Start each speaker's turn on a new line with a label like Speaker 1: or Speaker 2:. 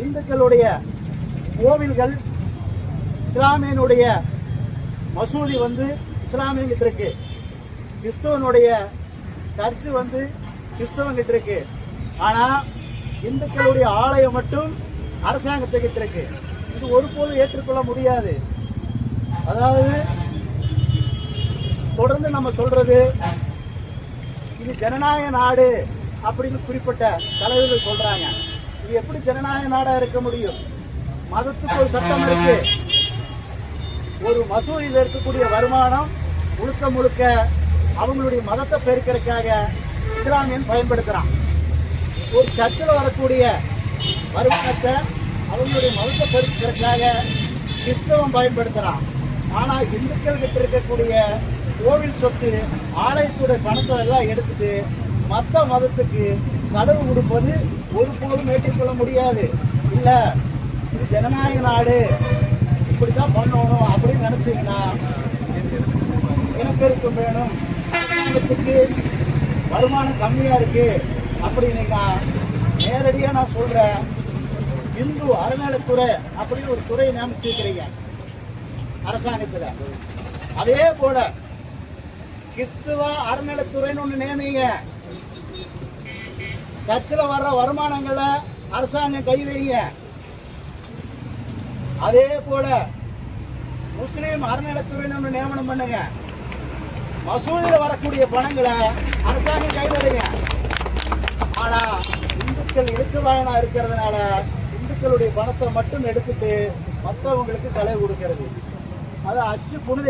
Speaker 1: இந்துக்களுடைய கோவில்கள், இஸ்லாமியனுடைய மசூதி இஸ்லாமியங்கிட்ட இருக்கு, கிறிஸ்தவனுடைய சர்ச்சு கிறிஸ்தவங்கிட்ட இருக்கு. ஆனா இந்துக்களுடைய ஆலயம் மட்டும் அரசாங்கத்துக்கிட்ட இருக்கு. இது ஒருபோதும் ஏற்றுக்கொள்ள முடியாது. அதாவது தொடர்ந்து நம்ம சொல்றது, இது ஜனநாயக நாடு அப்படின்னு குறிப்பிட்ட தலைவர்கள் சொல்றாங்க. இது எப்படி ஜனநாயக நாடா இருக்க முடியும்? மதத்துக்கு ஒரு சட்டம் இருக்கு. ஒரு மசூதியில் இருக்கக்கூடிய வருமானம் முழுக்க முழுக்க அவங்களுடைய மதத்தை பெருக்கிறதுக்காக இஸ்லாமியன் பயன்படுத்துறான். ஒரு சர்ச்சில் வரக்கூடிய வருமானத்தை அவங்களுடைய மதத்தை பெருக்கிறதுக்காக கிறிஸ்தவம் பயன்படுத்துறான். ஆனா இந்துக்கள் கிட்ட இருக்கக்கூடிய கோவில் சொத்து, ஆலயத்துடைய பணத்தை எல்லாம் எடுத்துட்டு மற்ற மதத்துக்கு செலவு கொடுப்பது ஒருபோதும் ஏற்றுக்கொள்ள முடியாது. இல்ல இது ஜனநாயக நாடு, இப்படித்தான் பண்ணணும் அப்படின்னு நினைச்சீங்கன்னா, இனப்பெருக்கம் வேணும், அரசாங்கத்துக்கு வருமானம் கம்மியா இருக்கு அப்படின்னா நேரடியா நான் சொல்றேன், இந்து அறநிலைத்துறை அப்படின்னு ஒரு துறையை நியமிச்சிருக்கிறீங்க அரசாங்கத்துல. அதே போல கிறிஸ்துவ அறநிலைத்துறைன்னு ஒண்ணு நியமிங்க. சர்ச்சில் வர்ற வருமானங்களை அரசாங்கம் கை வைங்க. அதே போல முஸ்லீம் அறநிலைத்துறைன்னு ஒண்ணு நியமனம் பண்ணுங்க. மசூதியில் வரக்கூடிய பணங்களை அரசாங்கம் கைவிடுங்க. ஆனா இந்துக்கள் இளைச்சவாயனா இருக்கிறதுனால இந்துக்களுடைய பணத்தை மட்டும் எடுத்துட்டு மற்றவங்களுக்கு செலவு கொடுக்கிறது. அது அச்சு புனித